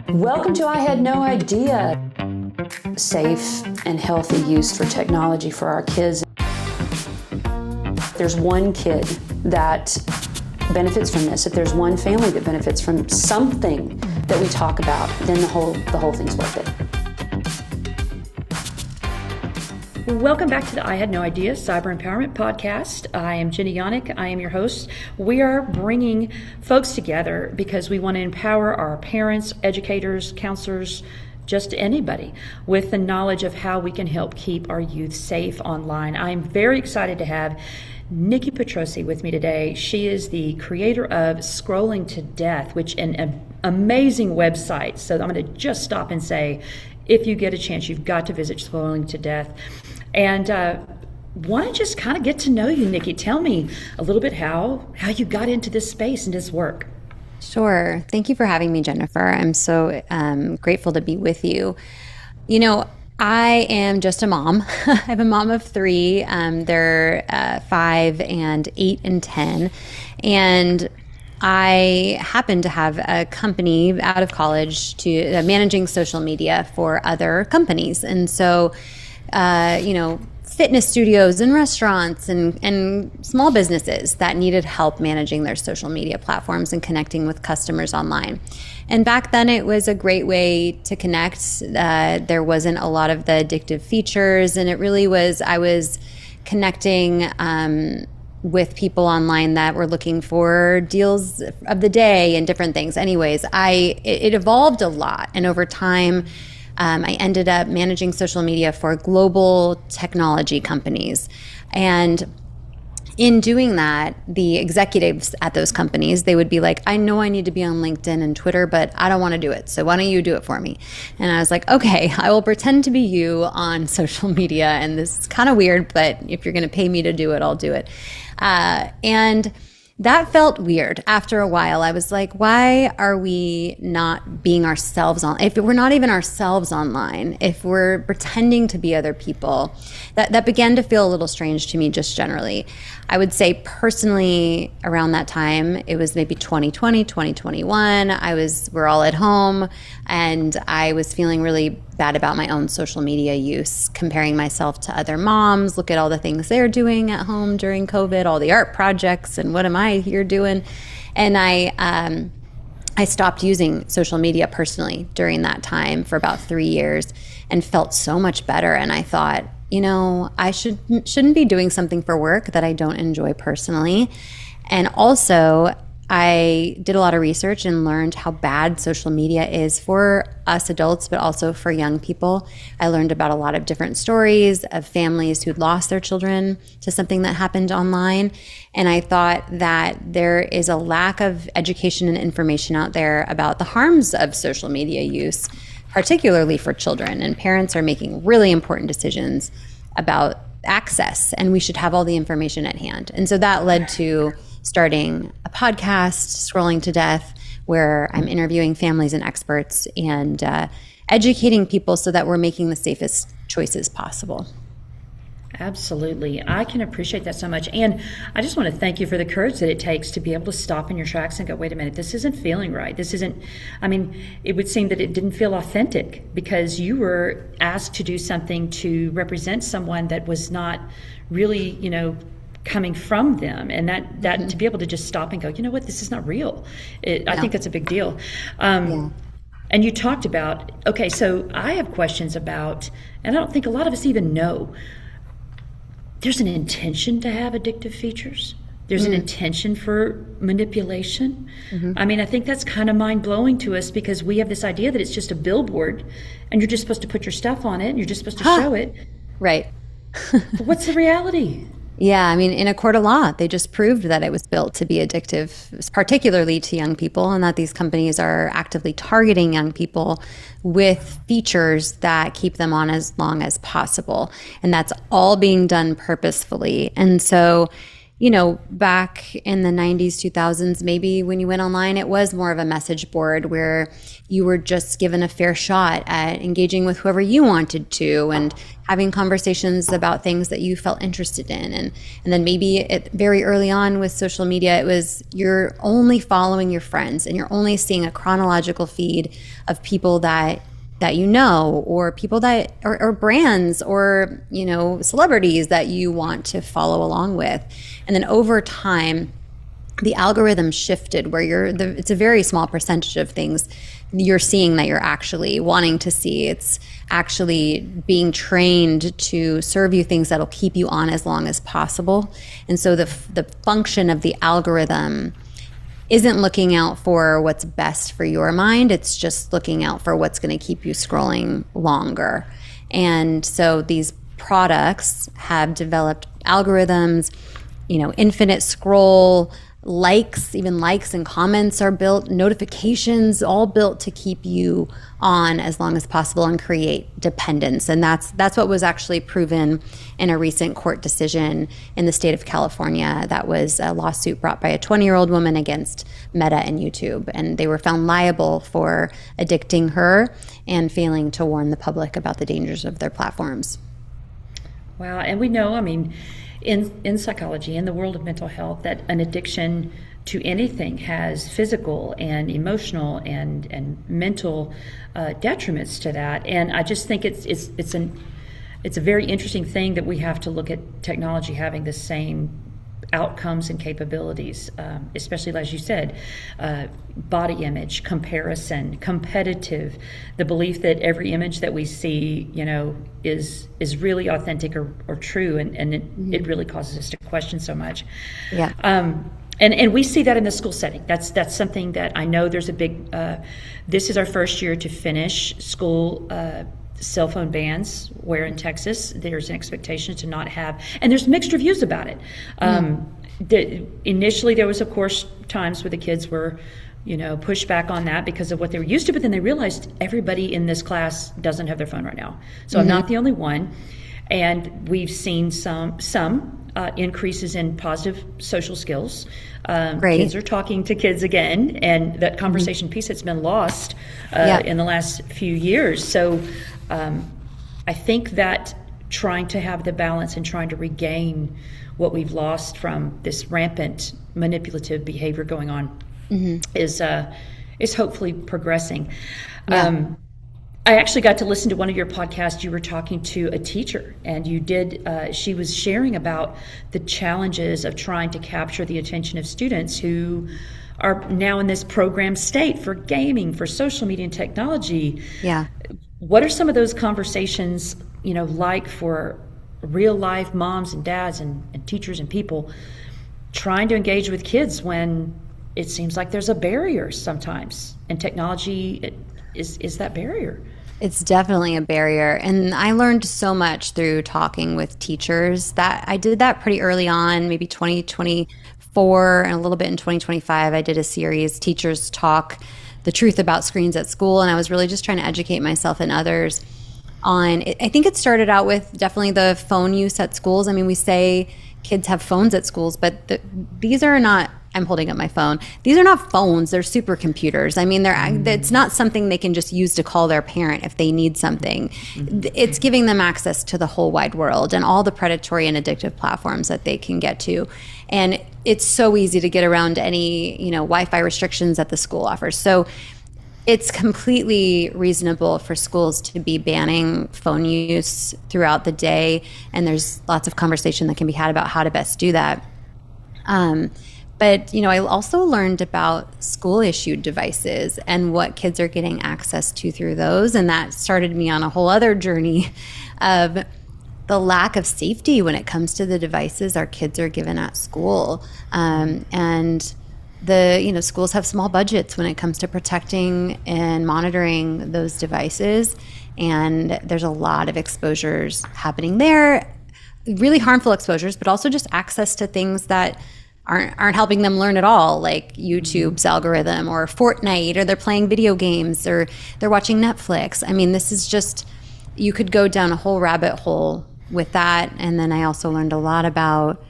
Welcome to I Had No Idea. Safe and healthy use for technology for our kids. There's one kid that benefits from this, if there's one family that benefits from something that we talk about, then the whole thing's worth it. Welcome back to the I Had No Idea Cyber Empowerment Podcast. I am Jenny Yannick. I am your host. We are bringing folks together because we want to empower our parents, educators, counselors, just anybody with the knowledge of how we can help keep our youth safe online. I'm very excited to have Nikki Petrosi with me today. She is the creator of Scrolling2Death, which is an amazing website. So I'm going to just stop and say, if you get a chance, you've got to visit Scrolling2Death. And want to just kind of get to know you, Nikki. Tell me a little bit how you got into this space and this work. Sure. Thank you for having me, Jennifer. I'm so grateful to be with you. You know, I am just a mom. I have a mom of three. They're 5 and 8 and 10. And I happen to have a company out of college to managing social media for other companies. And so, fitness studios and restaurants and small businesses that needed help managing their social media platforms and connecting with customers online. And back then it was a great way to connect. There wasn't a lot of the addictive features, and it really was, I was connecting with people online that were looking for deals of the day and different things. Anyways, it evolved a lot. And over time, I ended up managing social media for global technology companies. And in doing that, the executives at those companies, they would be like, I know I need to be on LinkedIn and Twitter, but I don't want to do it. So why don't you do it for me? And I was like, okay, I will pretend to be you on social media. And this is kind of weird, but if you're going to pay me to do it, I'll do it. And that felt weird. After a while, I was like, why are we not being ourselves if we're not even ourselves online, if we're pretending to be other people? That began to feel a little strange to me just generally. I would say personally around that time, it was maybe 2020, 2021. We're all at home, and I was feeling really bad about my own social media use, comparing myself to other moms. Look at all the things they're doing at home during COVID, all the art projects, and what am I here doing? And I stopped using social media personally during that time for about 3 years and felt so much better. And I thought, I shouldn't be doing something for work that I don't enjoy personally. And also, I did a lot of research and learned how bad social media is for us adults, but also for young people. I learned about a lot of different stories of families who'd lost their children to something that happened online. And I thought that there is a lack of education and information out there about the harms of social media use, particularly for children. And parents are making really important decisions about access, and we should have all the information at hand. And so that led to starting a podcast, Scrolling2Death, where I'm interviewing families and experts and educating people so that we're making the safest choices possible. Absolutely. I can appreciate that so much. And I just want to thank you for the courage that it takes to be able to stop in your tracks and go, wait a minute, this isn't feeling right. It would seem that it didn't feel authentic because you were asked to do something to represent someone that was not really, coming from them, and that to be able to just stop and go, you know what, this is not real. I think that's a big deal. And you talked about, okay, so I have questions about, and I don't think a lot of us even know, there's an intention to have addictive features. There's an intention for manipulation. I think that's kind of mind-blowing to us because we have this idea that it's just a billboard and you're just supposed to put your stuff on it and you're just supposed to show it. Right. But what's the reality? Yeah, in a court of law, they just proved that it was built to be addictive, particularly to young people, and that these companies are actively targeting young people with features that keep them on as long as possible. And that's all being done purposefully. And so, back in the 90s, 2000s, maybe when you went online, it was more of a message board where you were just given a fair shot at engaging with whoever you wanted to and having conversations about things that you felt interested in. And then maybe very early on with social media, it was you're only following your friends and you're only seeing a chronological feed of people that or people that or brands or celebrities that you want to follow along with. And then over time the algorithm shifted where it's a very small percentage of things you're seeing that you're actually wanting to see. It's actually being trained to serve you things that'll keep you on as long as possible. And so the function of the algorithm isn't looking out for what's best for your mind. It's just looking out for what's going to keep you scrolling longer. And so these products have developed algorithms, infinite scroll, likes and comments are built, notifications, all built to keep you on as long as possible and create dependence. And that's what was actually proven in a recent court decision in the state of California. That was a lawsuit brought by a 20-year-old woman against Meta and YouTube. And they were found liable for addicting her and failing to warn the public about the dangers of their platforms. Wow. And we know, in psychology, in the world of mental health, that an addiction to anything has physical and emotional and mental detriments to that. And I just think it's a very interesting thing that we have to look at technology having the same outcomes and capabilities, especially as you said, body image, comparison, competitive, the belief that every image that we see, is really authentic or true, and it really causes us to question so much. Yeah. And we see that in the school setting. That's something that I know there's a big. This is our first year to finish school. Cell phone bans, where in Texas there's an expectation to not have, and there's mixed reviews about it. Initially there was, of course, times where the kids were, pushed back on that because of what they were used to, but then they realized everybody in this class doesn't have their phone right now. So I'm not the only one. And we've seen some increases in positive social skills. Kids are talking to kids again, and that conversation piece that's been lost in the last few years. So I think that trying to have the balance and trying to regain what we've lost from this rampant manipulative behavior going on is hopefully progressing. Yeah. I actually got to listen to one of your podcasts. You were talking to a teacher, and she was sharing about the challenges of trying to capture the attention of students who are now in this program state for gaming, for social media and technology. Yeah. What are some of those conversations, like for real life moms and dads and teachers and people trying to engage with kids when it seems like there's a barrier sometimes, and technology is that barrier? It's definitely a barrier. And I learned so much through talking with teachers. That I did that pretty early on, maybe 2024 and a little bit in 2025. I did a series, Teachers Talk the Truth About Screens at School. And I was really just trying to educate myself and others on it. I think it started out with definitely the phone use at schools. We say kids have phones at schools, but these are not, I'm holding up my phone. These are not phones, they're supercomputers. It's not something they can just use to call their parent if they need something. It's giving them access to the whole wide world and all the predatory and addictive platforms that they can get to. And it's so easy to get around any, Wi-Fi restrictions that the school offers. So it's completely reasonable for schools to be banning phone use throughout the day. And there's lots of conversation that can be had about how to best do that. But, I also learned about school-issued devices and what kids are getting access to through those. And that started me on a whole other journey of the lack of safety when it comes to the devices our kids are given at school. And schools have small budgets when it comes to protecting and monitoring those devices. And there's a lot of exposures happening there, really harmful exposures, but also just access to things that aren't helping them learn at all, like YouTube's algorithm or Fortnite, or they're playing video games, or they're watching Netflix. This is just, you could go down a whole rabbit hole with that. And then I also learned a lot about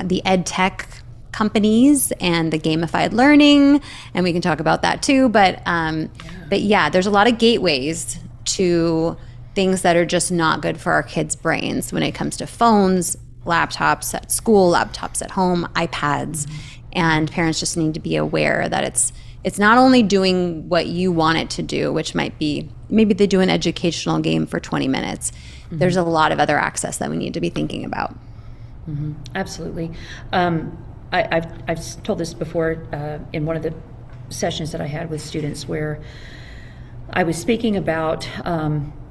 the ed tech companies and the gamified learning, and we can talk about that too. But yeah, there's a lot of gateways to things that are just not good for our kids' brains when it comes to phones, laptops at school, laptops at home, iPads, and parents just need to be aware that it's not only doing what you want it to do, which might be maybe they do an educational game for 20 minutes. There's a lot of other access that we need to be thinking about. Absolutely. I've told this before in one of the sessions that I had with students where I was speaking about,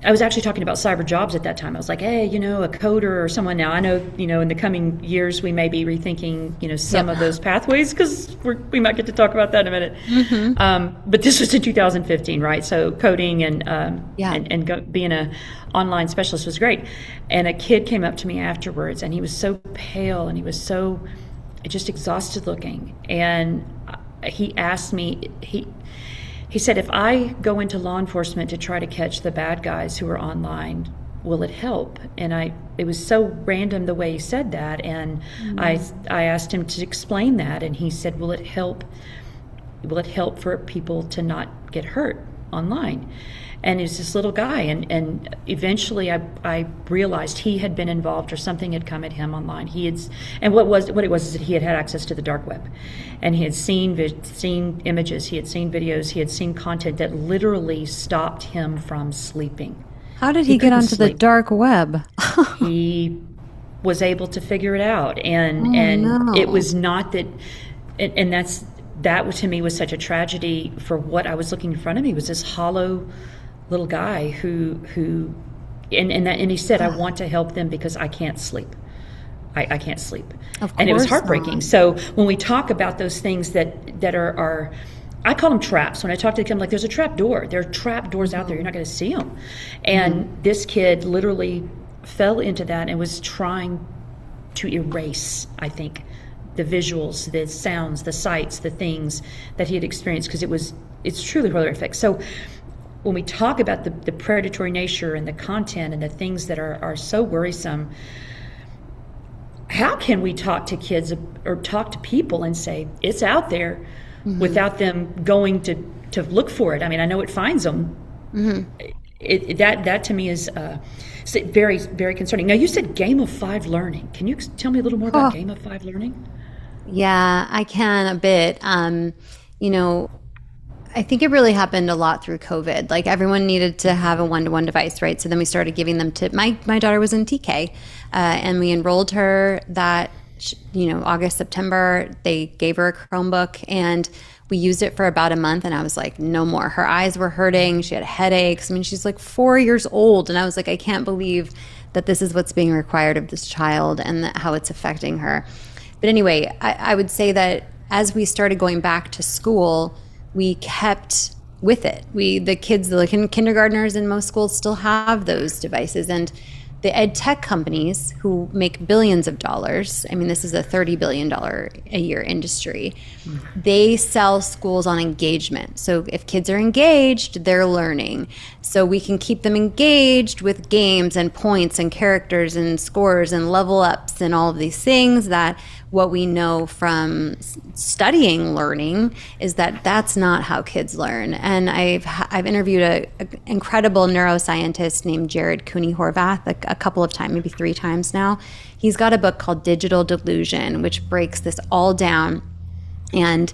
I was actually talking about cyber jobs at that time. I was like, hey, a coder or someone. Now I know, in the coming years we may be rethinking, some of those pathways, because we might get to talk about that in a minute. But this was in 2015, right? So coding and being a online specialist was great. And a kid came up to me afterwards, and he was so pale and he was so just exhausted looking. And he asked me, he said, if I go into law enforcement to try to catch the bad guys who are online, will it help? And it was so random the way he said that. And I asked him to explain that. And he said, will it help for people to not get hurt online? And he was this little guy. And eventually I realized he had been involved, or something had come at him online. And what it was is that he had access to the dark web. And he had seen images, he had seen videos, he had seen content that literally stopped him from sleeping. How did he get onto the dark web? He was able to figure it out. And it was not that, and that to me was such a tragedy for what I was looking in front of me, was this hollow little guy who and he said, I want to help them because I can't sleep. I can't sleep. And it was heartbreaking. Not. So when we talk about those things that are I call them traps. When I talk to them, like, there's a trap door. There are trap doors out there. You're not going to see them. And this kid literally fell into that and was trying to erase, I think, the visuals, the sounds, the sights, the things that he had experienced, because it's truly horrific. So when we talk about the predatory nature and the content and the things that are so worrisome, how can we talk to kids or talk to people and say it's out there without them going to look for it? I mean, I know it finds them. That to me is very, very concerning. Now, you said gamified learning. Can you tell me a little more about gamified learning? Yeah, I can a bit. I think it really happened a lot through COVID. Like, everyone needed to have a one-to-one device, right? So then we started giving them to my daughter was in TK, and we enrolled her that August, September. They gave her a Chromebook, and we used it for about a month. And I was like, no more. Her eyes were hurting. She had headaches. I mean, she's like 4 years old, and I was like, I can't believe that this is what's being required of this child and how it's affecting her. But anyway, I would say that as we started going back to school, we kept with it. The kids, the kindergartners in most schools still have those devices. And the ed tech companies who make billions of dollars, I mean, this is a $30 billion a year industry, they sell schools on engagement. So if kids are engaged, they're learning. So we can keep them engaged with games and points and characters and scores and level ups and all of these things, that what we know from studying learning is that that's not how kids learn. And I've interviewed an incredible neuroscientist named Jared Cooney Horvath a couple of times, maybe 3 times now. He's got a book called Digital Delusion, which breaks this all down. And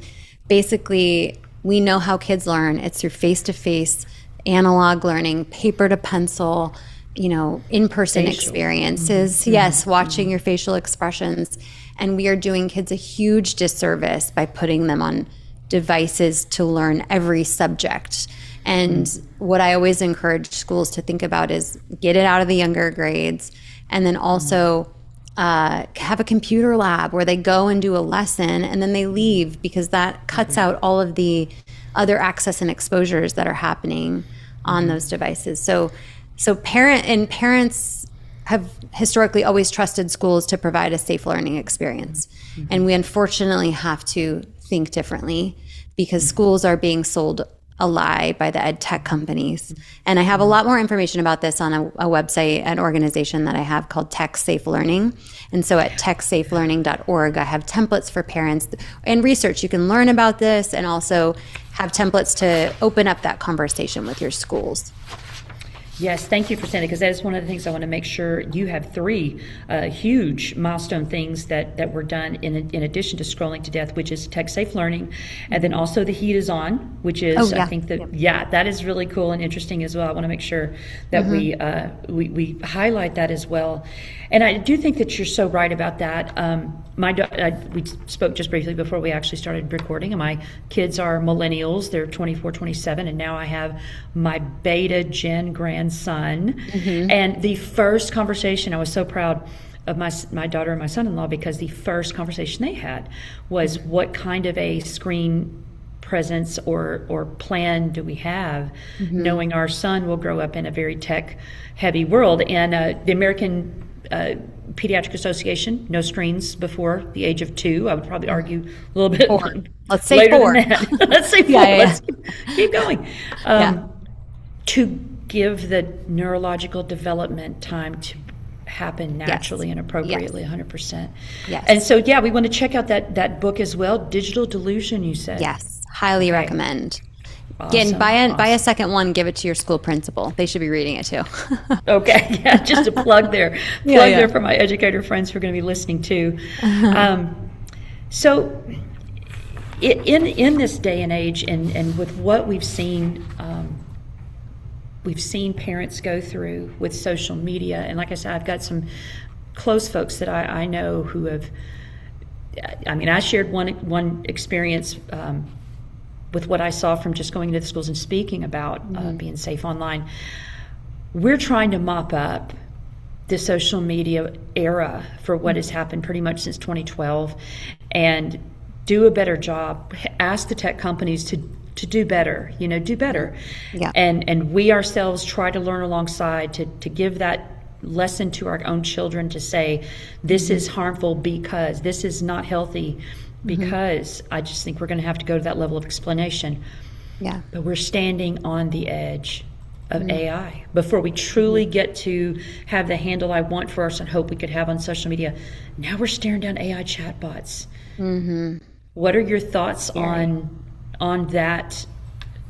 basically, we know how kids learn. It's through face-to-face, analog learning, paper to pencil, in-person experiences. Yes, watching your facial expressions. And we are doing kids a huge disservice by putting them on devices to learn every subject. And what I always encourage schools to think about is get it out of the younger grades, and then also have a computer lab where they go and do a lesson and then they leave, because that cuts out all of the other access and exposures that are happening on those devices. So parents have historically always trusted schools to provide a safe learning experience. And we unfortunately have to think differently, because schools are being sold a lie by the ed tech companies. And I have a lot more information about this on a website, an organization that I have called Tech Safe Learning. And so at techsafelearning.org, I have templates for parents and research. You can learn about this and also have templates to open up that conversation with your schools. Yes, thank you for saying it, because that is one of the things I want to make sure. You have 3 huge milestone things that were done in addition to Scrolling to Death, which is Tech Safe Learning, and then also The Heat is On, which is, I think that is really cool and interesting as well. I want to make sure that we highlight that as well. And I do think that you're so right about that. We spoke just briefly before we actually started recording, and my kids are millennials. They're 24, 27, and now I have my beta Gen grandson. And the first conversation, I was so proud of my daughter and my son-in-law, because the first conversation they had was, what kind of a screen presence or plan do we have, knowing our son will grow up in a very tech-heavy world. And the American Pediatric Association, no screens before the age of 2. I would probably argue a little bit 4. Let's say later 4. than that. Let's say 4. Let's keep going. To give the neurological development time to happen naturally and appropriately, 100%. Yes. And so, we want to check out that book as well, Digital Delusion, you said. Yes, highly recommend. Awesome. Again, buy a second one, give it to your school principal. They should be reading it too. Okay, just a plug there. There for my educator friends who are going to be listening too. So in this day and age, and with what we've seen parents go through with social media, and like I said, I've got some close folks that I know who have, I shared one experience with what I saw from just going into the schools and speaking about being safe online. We're trying to mop up the social media era for what has happened pretty much since 2012 and do a better job. Ask the tech companies to do better, do better. Yeah. And we ourselves try to learn alongside to give that lesson to our own children, to say, this is harmful because this is not healthy, because I just think we're going to have to go to that level of explanation. Yeah. But we're standing on the edge of AI. Before we truly get to have the handle I want for us and hope we could have on social media, now we're staring down AI chatbots. What are your thoughts on that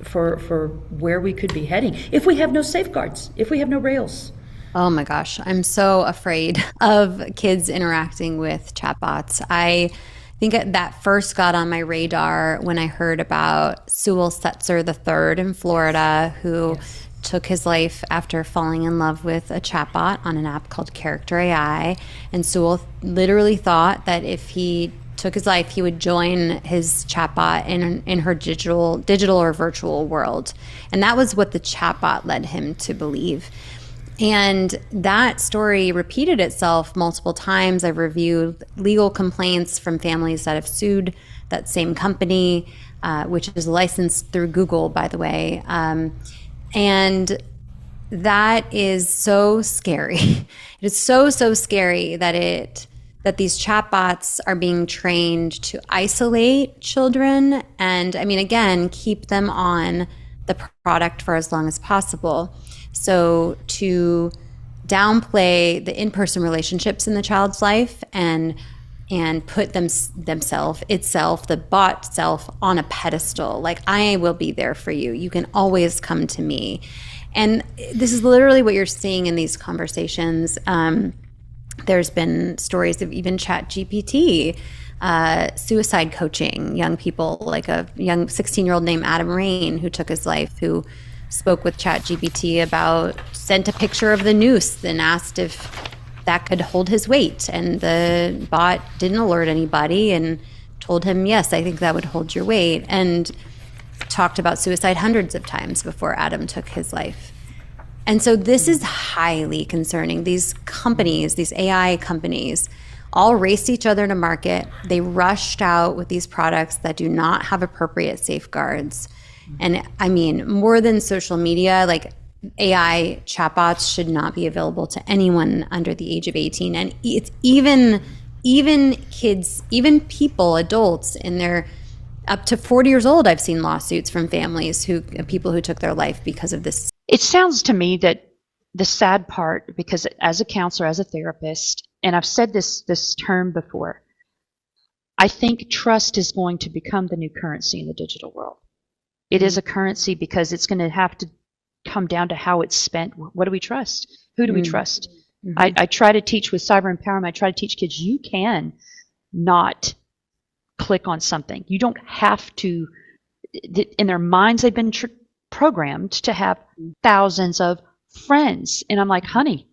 for where we could be heading if we have no safeguards, if we have no rails? Oh my gosh, I'm so afraid of kids interacting with chatbots. I think that first got on my radar when I heard about Sewell Setzer III in Florida, who took his life after falling in love with a chatbot on an app called Character AI. And Sewell literally thought that if he took his life, he would join his chatbot in her digital or virtual world. And that was what the chatbot led him to believe. And that story repeated itself multiple times. I've reviewed legal complaints from families that have sued that same company, which is licensed through Google, by the way. And that is so scary. It is so scary that these chatbots are being trained to isolate children and, again, keep them on the product for as long as possible. So to downplay the in-person relationships in the child's life and put the bot self on a pedestal, like, I will be there for you. You can always come to me. And this is literally what you're seeing in these conversations. There's been stories of even ChatGPT, suicide coaching young people, like a young 16-year-old named Adam Rain who took his life, who spoke with ChatGPT sent a picture of the noose and asked if that could hold his weight. And the bot didn't alert anybody and told him, yes, I think that would hold your weight, and talked about suicide hundreds of times before Adam took his life. And so this is highly concerning. These companies, these AI companies, all raced each other to market. They rushed out with these products that do not have appropriate safeguards. And more than social media, like, AI chatbots should not be available to anyone under the age of 18. And it's even kids, even people, adults in their up to 40 years old, I've seen lawsuits from families people who took their life because of this. It sounds to me that the sad part, because as a counselor, as a therapist, and I've said this term before, I think trust is going to become the new currency in the digital world. It is a currency because it's going to have to come down to how it's spent. What do we trust? Who do we trust? I try to teach with cyber empowerment. I try to teach kids you can not click on something. You don't have to. In their minds, they've been programmed to have thousands of friends. And I'm like, honey,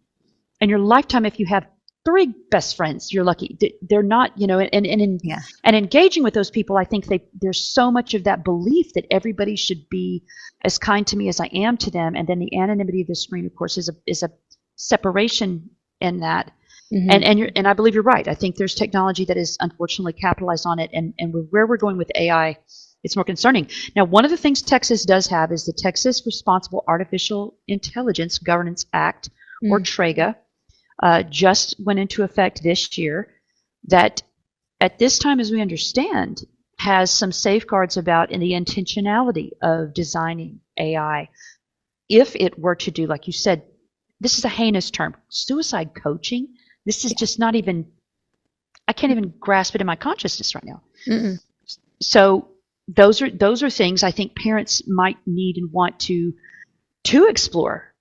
in your lifetime, if you have 3 best friends, you're lucky. They're not, and engaging with those people, I think there's so much of that belief that everybody should be as kind to me as I am to them. And then the anonymity of the screen, of course, is a separation in that. And I believe you're right. I think there's technology that is unfortunately capitalized on it. And where we're going with AI, it's more concerning. Now, one of the things Texas does have is the Texas Responsible Artificial Intelligence Governance Act, or TREGA. Just went into effect this year, that at this time, as we understand, has some safeguards about in the intentionality of designing AI. If it were to do, like you said, this is a heinous term, suicide coaching. This is just not even, I can't even grasp it in my consciousness right now. So those are things I think parents might need and want to explore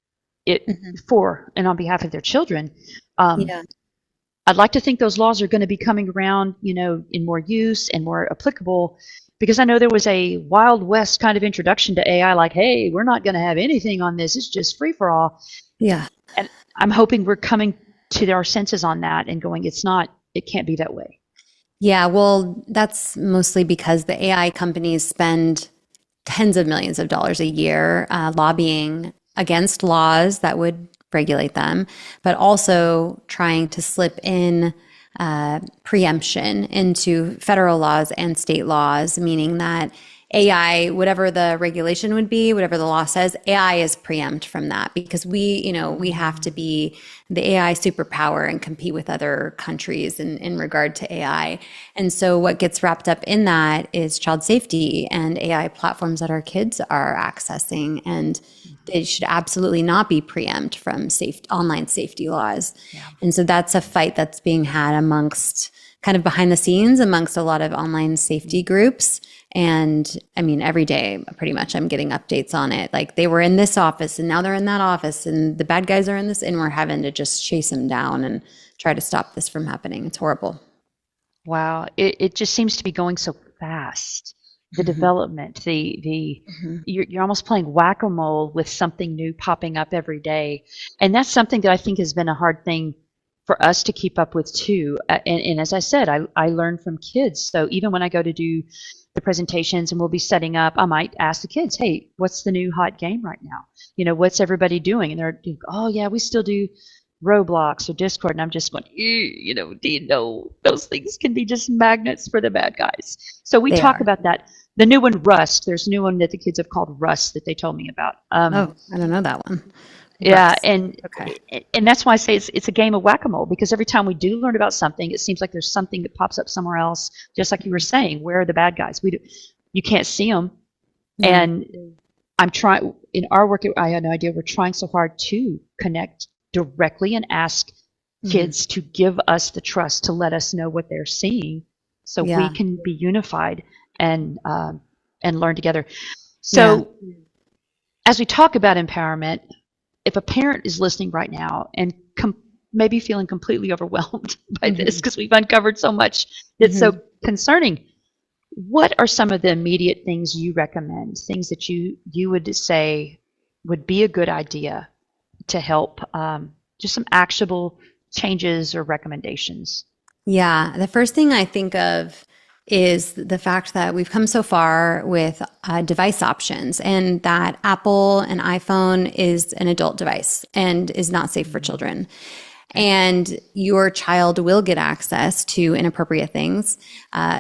it for and on behalf of their children. I'd like to think those laws are going to be coming around, in more use and more applicable, because I know there was a Wild West kind of introduction to AI, like, hey, we're not going to have anything on this. It's just free for all. Yeah. And I'm hoping we're coming to our senses on that and going, it can't be that way. Yeah, well, that's mostly because the AI companies spend tens of millions of dollars a year lobbying against laws that would regulate them, but also trying to slip in preemption into federal laws and state laws, meaning that AI, whatever the regulation would be, whatever the law says, AI is preempt from that, because we have to be the AI superpower and compete with other countries in regard to AI. And so what gets wrapped up in that is child safety and AI platforms that our kids are accessing, and they should absolutely not be preempt from online safety laws. Yeah. And so that's a fight that's being had amongst kind of behind the scenes amongst a lot of online safety groups. And I mean, every day, pretty much, I'm getting updates on it. Like, they were in this office and now they're in that office, and the bad guys are in this, and we're having to just chase them down and try to stop this from happening. It's horrible. Wow. It just seems to be going so fast. The development, you're almost playing whack-a-mole with something new popping up every day. And that's something that I think has been a hard thing for us to keep up with too. And as I said, I learn from kids. So even when I go to do the presentations and we'll be setting up, I might ask the kids, hey, what's the new hot game right now? What's everybody doing? And they're, oh yeah, we still do Roblox or Discord. And I'm just going, do you know those things can be just magnets for the bad guys? So we talk about that. The new one, Rust. There's a new one that the kids have called Rust that they told me about. I don't know that one. Yeah, Rust. and that's why I say it's a game of whack-a-mole, because every time we do learn about something, it seems like there's something that pops up somewhere else. Just like you were saying, where are the bad guys? You can't see them. Yeah. And I'm trying in our work. I had no idea. We're trying so hard to connect directly and ask kids to give us the trust to let us know what they're seeing, so we can be unified and learn together. So as we talk about empowerment, if a parent is listening right now and maybe feeling completely overwhelmed by this, because we've uncovered so much that's so concerning, what are some of the immediate things you recommend, things that you would say would be a good idea to help, just some actionable changes or recommendations? Yeah, the first thing I think of is the fact that we've come so far with device options, and that Apple and iPhone is an adult device and is not safe for children. And your child will get access to inappropriate things.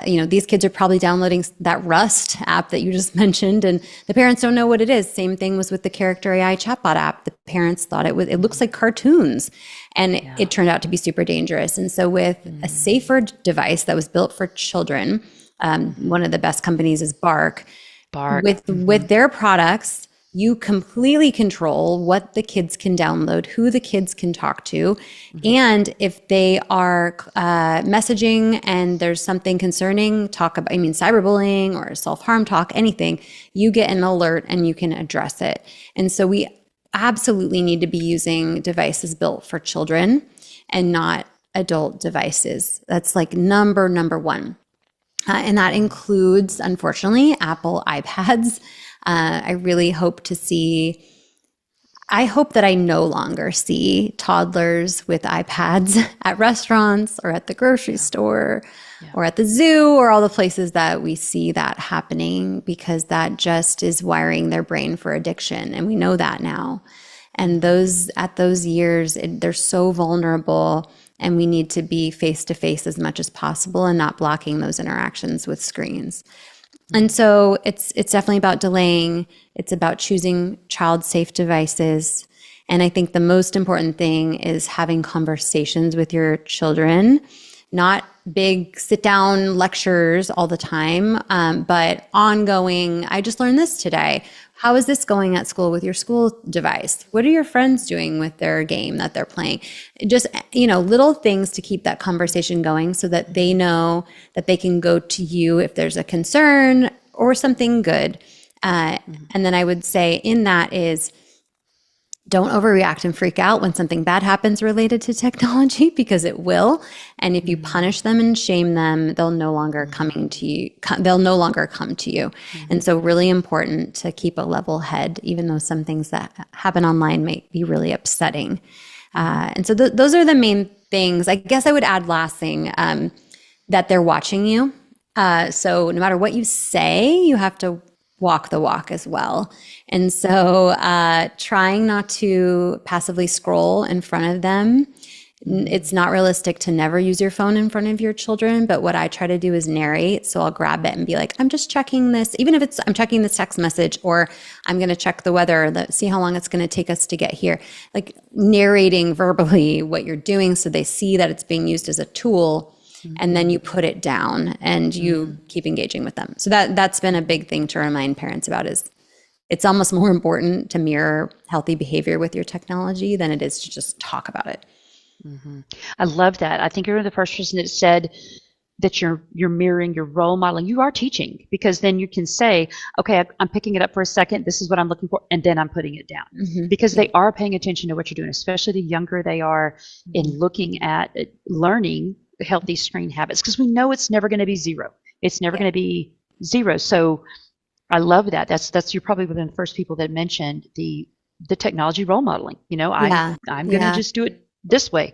These kids are probably downloading that Rust app that you just mentioned, and the parents don't know what it is. Same thing was with the Character AI chatbot app. The parents thought it looks like cartoons, and it turned out to be super dangerous. And so with a safer device that was built for children, One of the best companies is Bark. Bark. With their products, you completely control what the kids can download, who the kids can talk to. And if they are messaging and there's something concerning, cyberbullying or self-harm talk, anything, you get an alert and you can address it. And so we absolutely need to be using devices built for children and not adult devices. That's like number one. And that includes, unfortunately, Apple iPads. I really hope that I no longer see toddlers with iPads at restaurants or at the grocery store or at the zoo or all the places that we see that happening, because that just is wiring their brain for addiction. And we know that now. And at those years, they're so vulnerable, and we need to be face to face as much as possible and not blocking those interactions with screens. And so it's definitely about delaying. It's about choosing child-safe devices. And I think the most important thing is having conversations with your children, not big sit-down lectures all the time, but ongoing. I just learned this today. How is this going at school with your school device? What are your friends doing with their game that they're playing? Just, little things to keep that conversation going so that they know that they can go to you if there's a concern or something good. And then I would say in that is, don't overreact and freak out when something bad happens related to technology, because it will. And if you punish them and shame them, they'll no longer come to you. And so really important to keep a level head, even though some things that happen online may be really upsetting. And so those are the main things. I guess I would add last thing, that they're watching you. So no matter what you say, you have to walk the walk as well. And so trying not to passively scroll in front of them. It's not realistic to never use your phone in front of your children, but what I try to do is narrate. So I'll grab it and be like, I'm just checking this, even if I'm checking this text message, or I'm going to check the weather, see how long it's going to take us to get here. Like narrating verbally what you're doing so they see that it's being used as a tool. And then you put it down and you keep engaging with them. So that's been a big thing to remind parents about, is it's almost more important to mirror healthy behavior with your technology than it is to just talk about it. I love that. I think you're the first person that said that you're mirroring, your role modeling. You are teaching, because then you can say, okay, I'm picking it up for a second. This is what I'm looking for. And then I'm putting it down, because they are paying attention to what you're doing, especially the younger they are in looking at learning healthy screen habits, because we know it's never going to be zero. It's never going to be zero. So I love that. You're probably one of the first people that mentioned the technology role modeling. I'm going to just do it this way,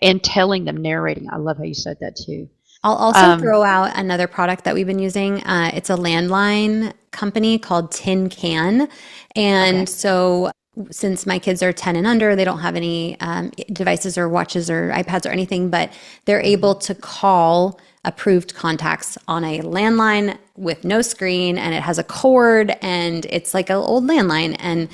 and telling them, narrating. I love how you said that too. I'll also throw out another product that we've been using. It's a landline company called Tin Can. And so since my kids are 10 and under, they don't have any devices or watches or iPads or anything, but they're able to call approved contacts on a landline with no screen, and it has a cord, and it's like an old landline, and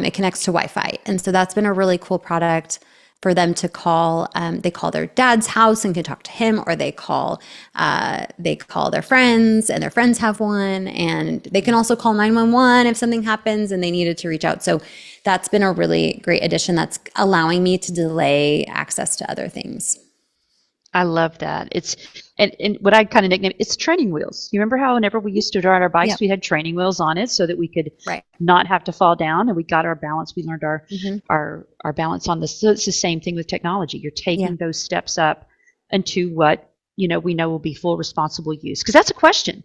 it connects to Wi-Fi. And so that's been a really cool product for them to call. They call their dad's house and can talk to him, or they call their friends, and their friends have one, and they can also call 911 if something happens and they needed to reach out. So that's been a really great addition that's allowing me to delay access to other things. I love that. It's and what I kind of nickname it's training wheels. You remember how whenever we used to ride our bikes, we had training wheels on it so that we could not have to fall down, and we got our balance. We learned our balance on this. So it's the same thing with technology. You're taking those steps up into what we know will be full responsible use. Because that's a question.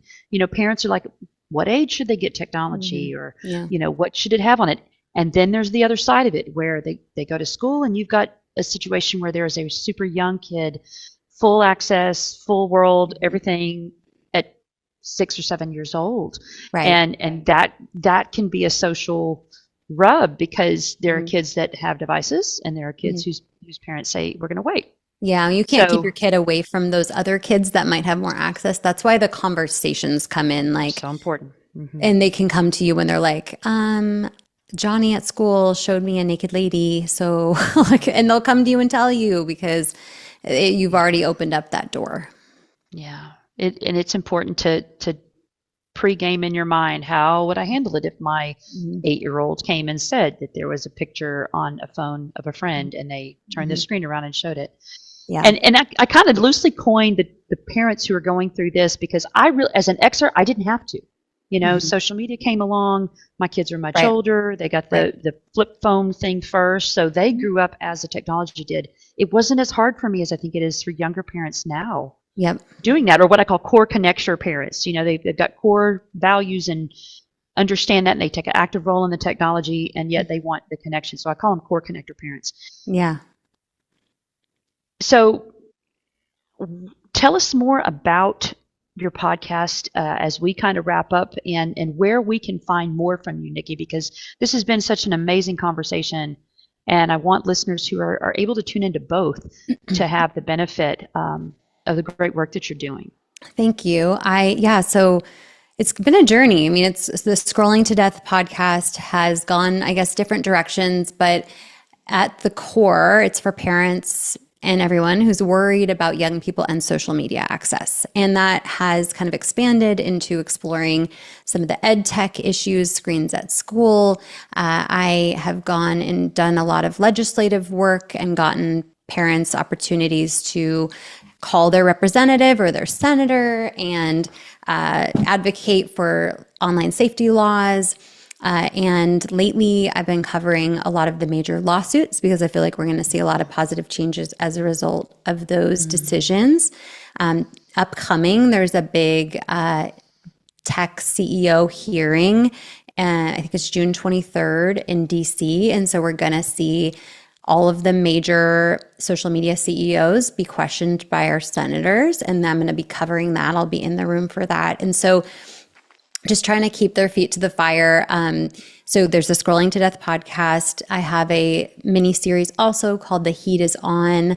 Parents are like, what age should they get technology, or what should it have on it? And then there's the other side of it, where they go to school, and you've got a situation where there is a super young kid, full access, full world, everything at 6 or 7 years old. Right. And that can be a social rub, because there are kids that have devices, and there are kids whose parents say, we're going to wait. Yeah, you can't keep your kid away from those other kids that might have more access. That's why the conversations come in, like, so important. And they can come to you when they're like, Johnny at school showed me a naked lady. So and they'll come to you and tell you, because you've already opened up that door. Yeah. And it's important to pre-game in your mind, how would I handle it if my 8-year-old came and said that there was a picture on a phone of a friend and they turned the screen around and showed it. Yeah. And I kind of loosely coined the parents who are going through this, because I really, as an Xer, I didn't have to. Social media came along. My kids are much older. They got the flip phone thing first, so they grew up as the technology did. It wasn't as hard for me as I think it is for younger parents now. Yep. Doing that, or what I call core connector parents. They've got core values and understand that, and they take an active role in the technology, and yet they want the connection. So I call them core connector parents. Yeah. So tell us more about your podcast as we kind of wrap up, and where we can find more from you, Nikki, because this has been such an amazing conversation, and I want listeners who are able to tune into both to have the benefit of the great work that you're doing. Thank you. So it's been a journey. I mean, it's the Scrolling to Death podcast has gone, I guess, different directions, but at the core, it's for parents and everyone who's worried about young people and social media access. And that has kind of expanded into exploring some of the ed tech issues, screens at school. I have gone and done a lot of legislative work and gotten parents opportunities to call their representative or their senator and advocate for online safety laws. And lately, I've been covering a lot of the major lawsuits because I feel like we're going to see a lot of positive changes as a result of those decisions. Upcoming, there's a big tech CEO hearing, I think it's June 23rd in DC. And so we're going to see all of the major social media CEOs be questioned by our senators, and I'm going to be covering that. I'll be in the room for that. And so just trying to keep their feet to the fire. So there's the Scrolling to Death podcast. I have a mini series also called The Heat is On,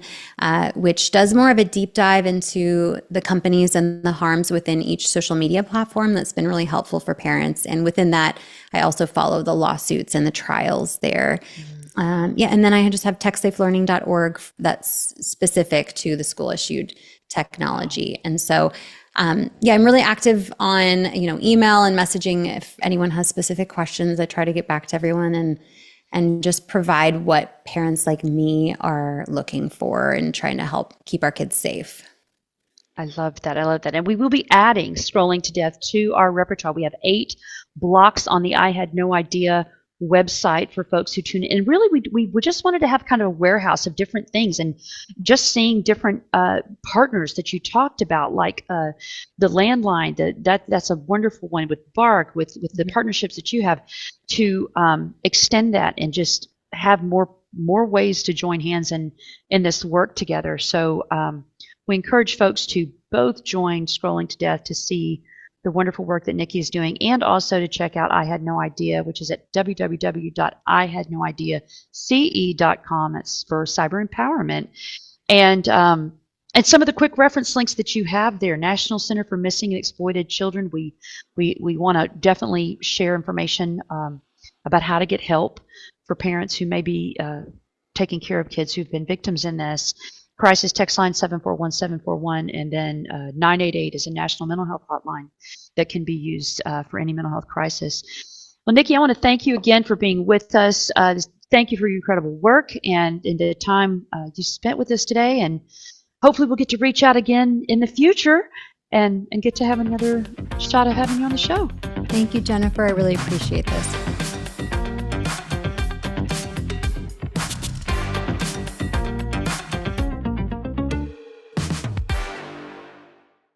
which does more of a deep dive into the companies and the harms within each social media platform. That's been really helpful for parents. And within that, I also follow the lawsuits and the trials there. And then I just have techsafelearning.org that's specific to the school issued technology. And so I'm really active on, email and messaging. If anyone has specific questions, I try to get back to everyone and just provide what parents like me are looking for and trying to help keep our kids safe. I love that. And we will be adding Scrolling to Death to our repertoire. We have 8 blocks on the I Had No Idea website for folks who tune in. And really, we just wanted to have kind of a warehouse of different things, and just seeing different partners that you talked about, like the landline. That's a wonderful one with Bark, with the partnerships that you have to extend that and just have more ways to join hands in this work together. So we encourage folks to both join Scrolling to Death to see the wonderful work that Nikki is doing, and also to check out I Had No Idea, which is at www.ihadnoideace.com. It's for cyber empowerment. And some of the quick reference links that you have there: National Center for Missing and Exploited Children. We want to definitely share information about how to get help for parents who may be taking care of kids who've been victims in this. Crisis text line 741-741, and then 988 is a national mental health hotline that can be used for any mental health crisis. Well, Nikki, I want to thank you again for being with us. Thank you for your incredible work and the time you spent with us today. And hopefully we'll get to reach out again in the future and get to have another shot of having you on the show. Thank you, Jennifer. I really appreciate this.